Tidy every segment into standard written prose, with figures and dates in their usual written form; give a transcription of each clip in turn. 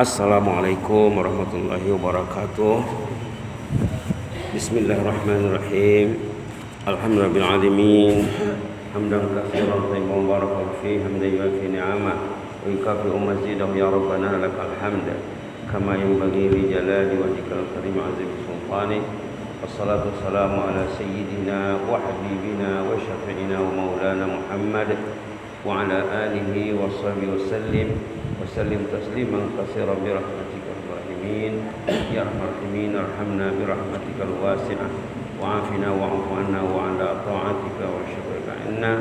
Assalamualaikum warahmatullahi wabarakatuh. Bismillahirrahmanirrahim. Alhamdulillahil alamin. Hamdan katsiran tayyiban barakallahu fihi hamdan yuwafi ni'amah wa yukafi'u mazidahu ya rabbana lakal hamd kama yanbaghi li jalali wajhikal karim azim sultanik. Wassalatu wassalamu ala sayyidina wa habibina wa syafi'ina wa maulana Muhammad wa ala alihi wa sahbihi wasallim وسلم تسليما كثيرا برحمتك الراحمين يا ارحم الراحمين ارحمنا برحمتك الواسعه وعافنا واعف عنا وعلى طاعتك وشكرك عنا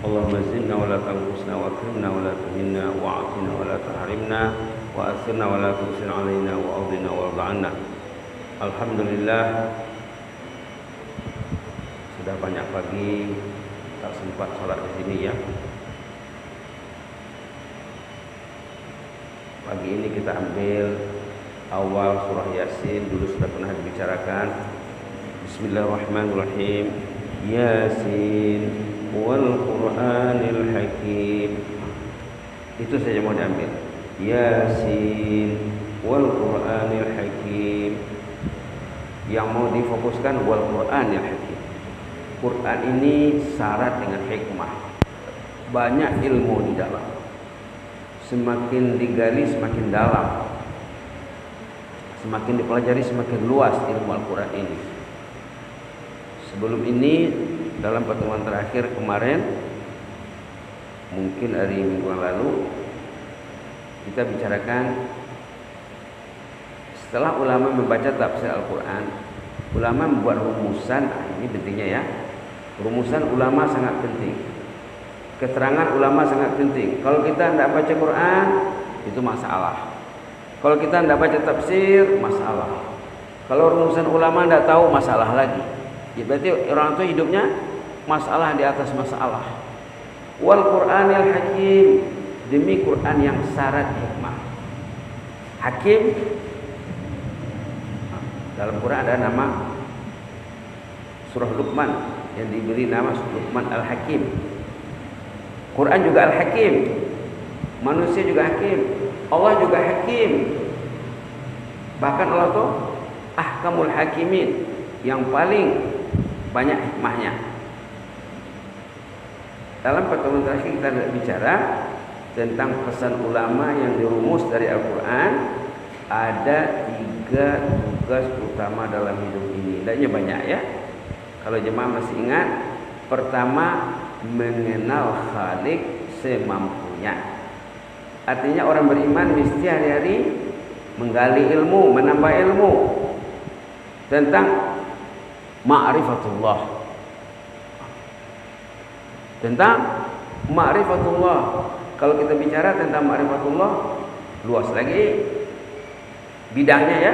اللهم زدنا ولا تنقصنا واكرمنا ولا تهنا واعطنا ولا تحرمنا واثرنا ولا تؤثر علينا واغننا وارض عنا. Alhamdulillah, sudah banyak pagi tak sempat sholat di sini ya. Pagi ini kita ambil awal surah Yasin, dulu sudah pernah dibicarakan. Bismillahirrahmanirrahim. Yasin wal Qur'anil Hakim. Itu saja mau diambil. Yasin wal Qur'anil Hakim. Yang mau difokuskan wal Qur'anil Hakim. Quran ini syarat dengan hikmah. Banyak ilmu di dalam. Semakin digali semakin dalam, semakin dipelajari semakin luas ilmu Al-Quran ini. Sebelum ini dalam pertemuan terakhir kemarin, mungkin hari minggu lalu, kita bicarakan setelah ulama membaca tafsir Al-Quran, ulama membuat rumusan. Ini pentingnya ya, rumusan ulama sangat penting. Keterangan ulama sangat penting. Kalau kita tidak baca Quran, itu masalah. Kalau kita tidak baca tafsir, masalah. Kalau rumusan ulama tidak tahu, masalah lagi. Ya, berarti orang itu hidupnya masalah di atas masalah. Wal Qur'anil Hakim, demi Quran yang syarat hikmah. Hakim, dalam Quran ada nama surah Luqman yang diberi nama Luqman Al-Hakim. Quran juga Al-Hakim, manusia juga Hakim, Allah juga Hakim. Bahkan Allah itu Ahkamul Hakimin, yang paling banyak hikmahnya. Dalam pertemuan terakhir kita bicara tentang pesan ulama yang dirumus dari Al-Quran. Ada 3 tugas utama dalam hidup ini. Tidaknya banyak ya. Kalau jemaah masih ingat, pertama, mengenal Khalik semampunya. Artinya orang beriman mesti hari-hari menggali ilmu, menambah ilmu tentang ma'rifatullah. Tentang ma'rifatullah. Kalau kita bicara tentang ma'rifatullah, luas lagi bidangnya ya.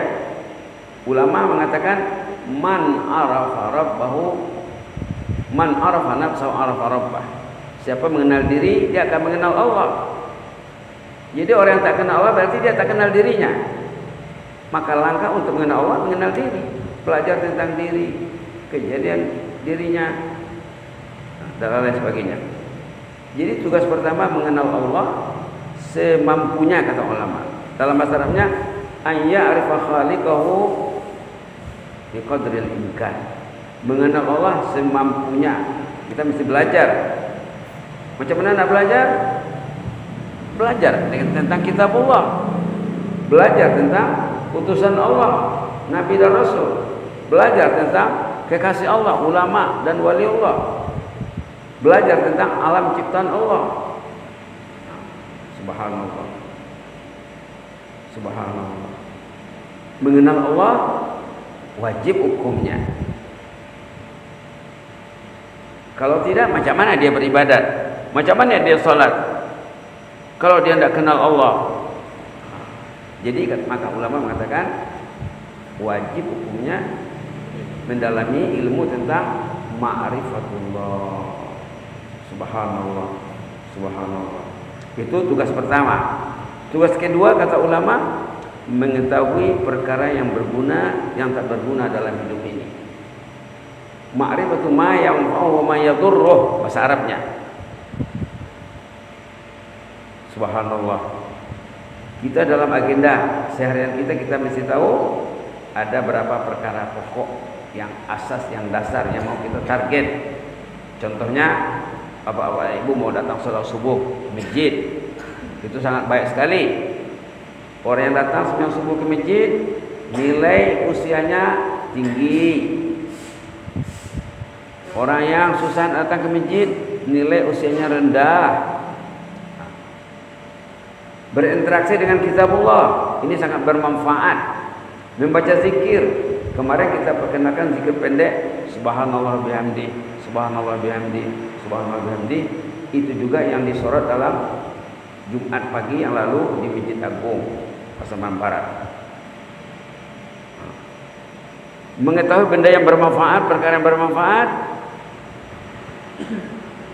Ulama mengatakan man arafa rabbahu, man arafa nafsahu arafa rabbah. Siapa mengenal diri, dia akan mengenal Allah. Jadi orang yang tak kenal Allah berarti dia tak kenal dirinya. Maka langkah untuk mengenal Allah, mengenal diri, belajar tentang diri, kejadian dirinya, dan lain sebagainya. Jadi tugas pertama mengenal Allah semampunya, kata ulama. Dalam bahasa Arabnya, ayya arifa khaliqahu biqadril imkan. Mengenal Allah semampunya. Kita mesti belajar. Macam mana nak belajar? Belajar tentang kitab Allah, belajar tentang utusan Allah, Nabi dan Rasul, belajar tentang kekasih Allah, ulama dan wali Allah, belajar tentang alam ciptaan Allah. Subhanallah, subhanallah. Mengenal Allah wajib hukumnya. Kalau tidak, macam mana dia beribadat? Macam mana dia sholat? Kalau dia tidak kenal Allah. Jadi maka ulama mengatakan wajib hukumnya mendalami ilmu tentang ma'rifatullah. Subhanallah, subhanallah. Itu tugas pertama. Tugas kedua, kata ulama, mengetahui perkara yang berguna, yang tak berguna dalam hidup ini. Ma'rifatu ma yanfa'u wa ma yadurruh, bahasa Arabnya. Subhanallah. Kita dalam agenda seharian kita mesti tahu ada berapa perkara pokok yang asas, yang dasar yang mau kita target. Contohnya bapak-bapak ibu mau datang sholat subuh ke masjid, itu sangat baik sekali. Orang yang datang sebelum subuh ke masjid nilai usianya tinggi. Orang yang susah datang ke masjid nilai usianya rendah. Berinteraksi dengan kitabullah ini sangat bermanfaat. Membaca zikir, kemarin kita perkenalkan zikir pendek, subhanallah bihamdi, subhanallah bihamdi, subhanallah bihamdi. Itu juga yang disorot dalam Jumat pagi yang lalu di Masjid Agung Pasaman Barat. Mengetahui benda yang bermanfaat, perkara yang bermanfaat,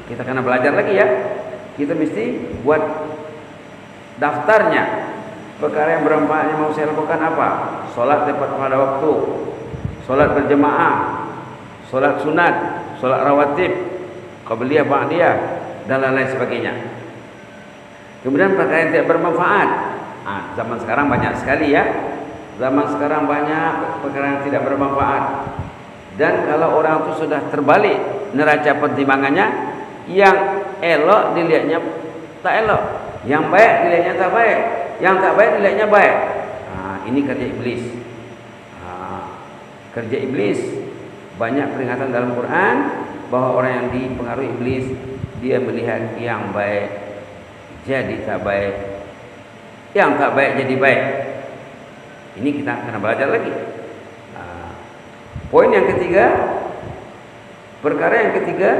kita kena belajar lagi ya. Kita mesti buat daftarnya. Perkara yang bermanfaat yang mau saya lakukan apa? Sholat tepat pada waktu, sholat berjemaah, sholat sunat, sholat rawatib, qabliyah, ba'diyah, dan lain-lain sebagainya. Kemudian perkara yang tidak bermanfaat. Zaman sekarang banyak sekali ya. Zaman sekarang banyak perkara yang tidak bermanfaat. Dan kalau orang itu sudah terbalik neraca pertimbangannya, yang elok dilihatnya tak elok, yang baik dilihatnya tak baik, yang tak baik dilihatnya baik. Ini kerja iblis. Kerja iblis. Banyak peringatan dalam Quran bahwa orang yang dipengaruhi iblis, dia melihat yang baik jadi tak baik, yang tak baik jadi baik. Ini kita akan belajar lagi. Poin yang ketiga, perkara yang ketiga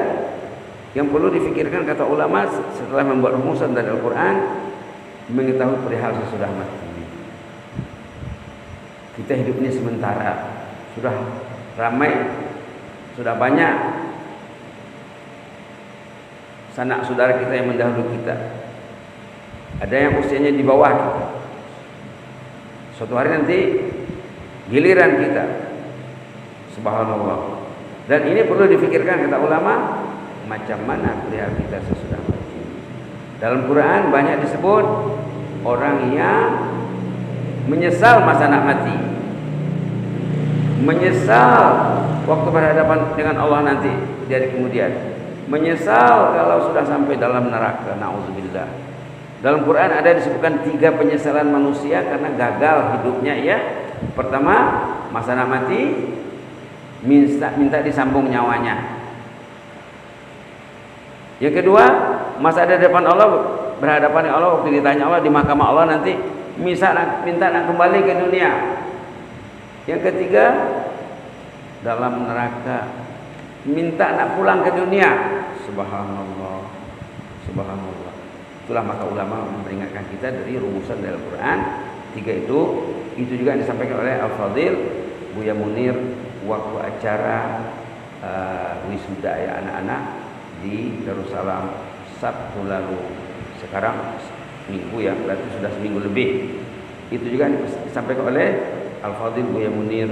yang perlu difikirkan kata ulama setelah membuat rumusan dari Al-Quran, mengetahui perihal sesudah mati. Kita hidup ini sementara. Sudah ramai, sudah banyak sanak saudara kita yang mendahului kita. Ada yang usianya di bawah kita. Suatu hari nanti giliran kita. Subhanallah. Dan ini perlu difikirkan kata ulama, macam mana perihal kita sesudah mati. Dalam Quran banyak disebut orang yang menyesal masa nak mati, menyesal waktu berhadapan dengan Allah nanti di hari kemudian, menyesal kalau sudah sampai dalam neraka. Nauzubillah. Dalam Quran ada disebutkan 3 penyesalan manusia karena gagal hidupnya ya. Pertama, masa nak mati minta disambung nyawanya. Yang kedua, masa ada di depan Allah, berhadapan dengan Allah, waktu ditanya Allah di mahkamah Allah nanti minta nak kembali ke dunia. Yang ketiga, dalam neraka minta nak pulang ke dunia. Subhanallah. Subhanallah. Itulah maka ulama memperingatkan kita dari rumusan dari Al-Quran. 3 itu juga disampaikan oleh Al-Fadhil Buya Munir waktu acara wisuda ya anak-anak di Darussalam Sabtu lalu. Sekarang minggu ya, berarti sudah seminggu lebih. Itu juga disampaikan oleh Al-Fadhil Buya Munir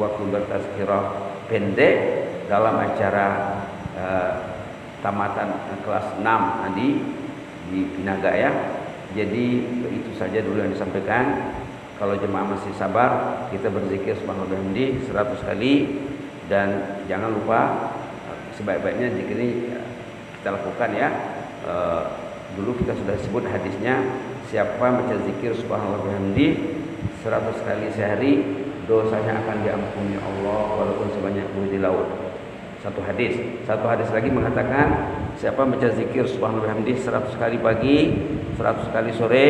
waktu bertazkirah pendek dalam acara tamatan kelas 6 tadi di Pinaga ya. Jadi itu saja dulu yang disampaikan. Kalau jemaah masih sabar, kita berzikir subhanallah bihamdi 100 kali. Dan jangan lupa sebaik-baiknya zikir ini kita lakukan ya. Dulu kita sudah sebut hadisnya, siapa baca zikir subhanallah bihamdi 100 kali sehari, dosanya akan diampuni Allah walaupun sebanyak buih di laut. Satu hadis lagi mengatakan, siapa baca zikir subhanallah bihamdi 100 kali pagi, 100 kali sore,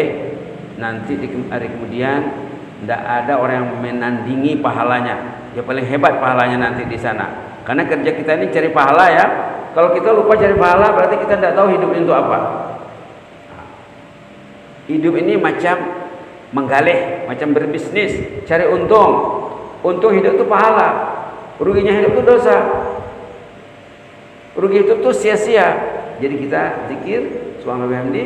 nanti di hari kemudian tidak ada orang yang menandingi pahalanya. Dia paling hebat pahalanya nanti di sana. Karena kerja kita ini cari pahala ya. Kalau kita lupa cari pahala, berarti kita tidak tahu hidup itu apa. Hidup ini macam menggalih, macam berbisnis, cari untung. Untung hidup itu pahala, ruginya hidup itu dosa. Rugi hidup itu sia-sia. Jadi kita zikir subhanallah bihamdi,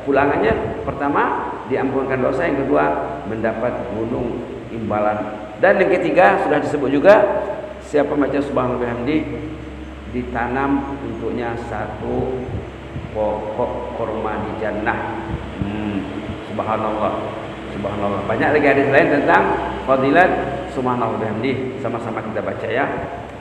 pulangannya pertama diampunkan dosa, yang kedua mendapat gunung imbalan, dan yang ketiga sudah disebut juga, siapa baca subhanallah bihamdi ditanam untuknya 1 pokok kurma di jannah. Subhanallah subhanallah, subhanallah. Banyak lagi hadis lain tentang fadilat subhanallah bihamdihi. Sama-sama kita baca ya.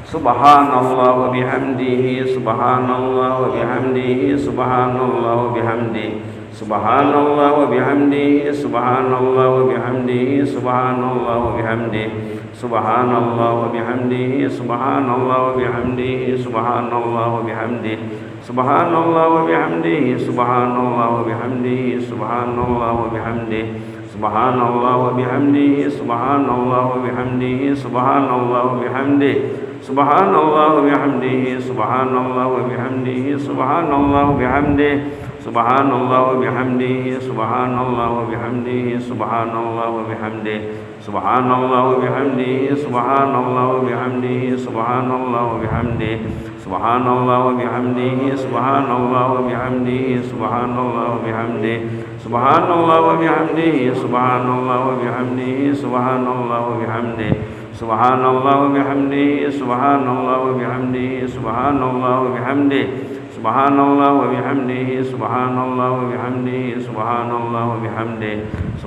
Subhanallah wa bihamdihi, subhanallah wa bihamdihi, subhanallah wa bihamdihi. Subhanallah wa bihamdihi, subhanallah wa bihamdihi, subhanallah wa bihamdihi. Subhanallah wa bihamdihi, subhanallah wa bihamdihi, subhanallah wa bihamdihi. Subhanallah wa bihamdihi, subhanallah wa bihamdihi, subhanallah wa bihamdihi. Subhanallah wa bihamdihi, subhanallah wa bihamdihi, subhanallah wa bihamdihi. Subhanallah wa bihamdihi, subhanallah wa bihamdihi, subhanallah wa bihamdihi. Subhanallah wa bihamdihi, subhanallah wa bihamdihi, subhanallah wa bihamdihi. Subhanallah wa bihamdihi, subhanallah wa bihamdihi, subhanallah wa bihamdihi. Subhanallah wa bihamdihi, subhanallah wa bihamdihi, subhanallah wa bihamdihi. Subhanallah wa bihamdihi, subhanallah wa bihamdihi, subhanallah wa bihamdihi. Subhanallah wa bihamdihi, subhanallah wa bihamdihi, subhanallah wa bihamdihi. Subhanallah wa bihamdihi, subhanallah wa bihamdihi, subhanallah wa bihamdihi.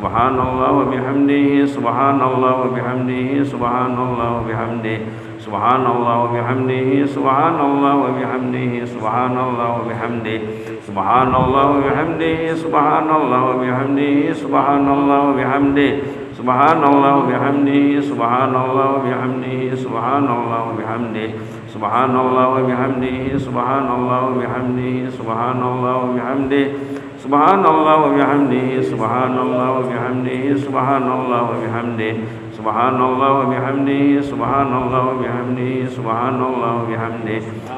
Subhanallah wa bihamdihi, subhanallah wa bihamdihi, subhanallah wa bihamdihi. Subhanallah wa bihamdihi, subhanallah wa bihamdihi, subhanallah wa bihamdihi. Subhanallah wa bihamdihi, subhanallah wa bihamdihi, subhanallah wa bihamdihi. Subhanallah wa bihamdihi, subhanallah wa bihamdihi, subhanallah wa bihamdihi. Subhanallah wa bihamdihi, subhanallah wa bihamdihi, subhanallah wa bihamdihi. Subhanallah wa bihamdihi, subhanallah wa bihamdihi, subhanallah wa bihamdihi. Subhanallah wa bihamdihi, subhanallah wa bihamdihi, subhanallah wa bihamdihi.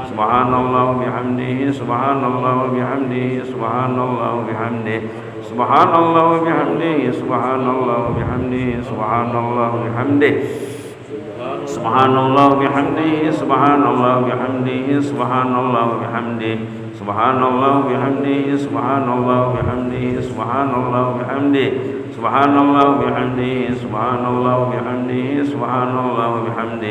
Subhanallah wa bihamdihi, subhanallah wa bihamdihi, subhanallah wa bihamdihi. Subhanallah wa bihamdihi, subhanallah wa bihamdihi, subhanallah wa bihamdihi. Subhanallah wa bihamdihi, subhanallah wa bihamdihi, subhanallah wa bihamdihi. Subhanallah wa bihamdihi, subhanallah wa bihamdihi, subhanallah wa bihamdihi. Subhanallah wa bihamdihi, subhanallah wa bihamdihi, subhanallah wa bihamdihi.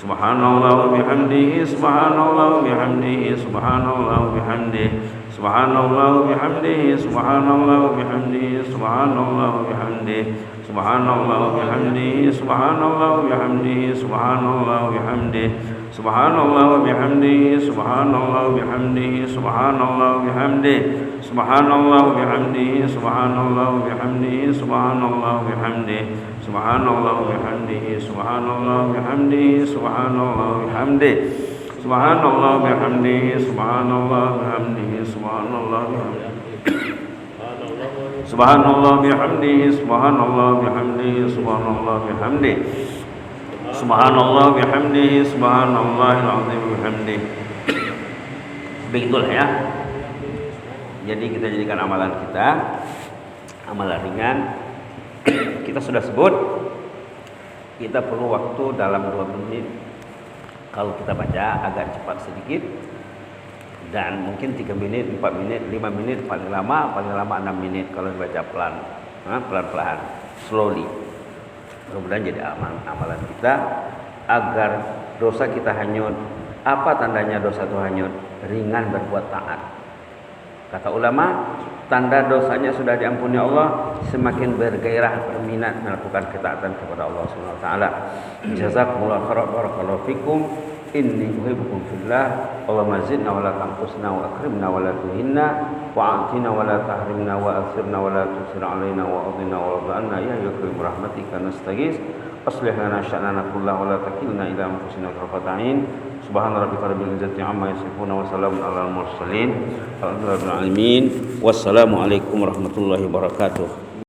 Subhanallah wa bihamdihi, subhanallah wa bihamdihi, subhanallah wa bihamdihi. Subhanallah wa bihamdihi, subhanallah wa bihamdihi, subhanallah wa bihamdihi. Subhanallah wa bihamdihi, subhanallah wa bihamdihi, subhanallah wa bihamdihi. Subhanallah wa bihamdihi, subhanallah wa bihamdihi, subhanallah wa bihamdihi. Subhanallah wa bihamdihi, subhanallah wa bihamdihi, subhanallah wa bihamdihi. Subhanallah wa bihamdihi, subhanallah wa bihamdihi, subhanallah wa bihamdihi. Subhanallah wa bihamdihi, subhanallah wa bihamdihi, subhanallah wa bihamdihi. Subhanallah bihamdihi, subhanallah bihamdihi, subhanallah bihamdihi. Subhanallah bihamdihi, subhanallahil azim bihamdihi. Begitulah ya. Jadi kita jadikan amalan kita amalan ringan. Kita sudah sebut kita perlu waktu dalam 2 menit. Kalau kita baca agak cepat sedikit, dan mungkin 3 menit, 4 menit, 5 menit, paling lama 6 menit kalau dibaca pelan-pelan, slowly. Mudah-mudahan jadi amalan kita agar dosa kita hanyut. Apa tandanya dosa itu hanyut? Ringan berbuat taat. Kata ulama, tanda dosanya sudah diampuni Allah, semakin bergairah berminat melakukan ketaatan kepada Allah Subhanahu wa taala. Jazakumullahu khairan, barakallahu fikum. Inni uhibbukum fillah. Allahumma zidna wa la tanqusna wa akrimna wa la tuhinna wa a'tina wa la tahrimna wa athirna wa la tusir alaina wa adina wa radana ya yakrim rahmatika nastaghis. Aslih lana sya'nana kullahu wa la takilna ila anfusina tarfata 'ain. Subhana rabbika rabbil izzati amma yasifun wa salamun alal mursalin. Alhamdulillahil alamin. Wassalamu alaikum warahmatullahi wabarakatuh.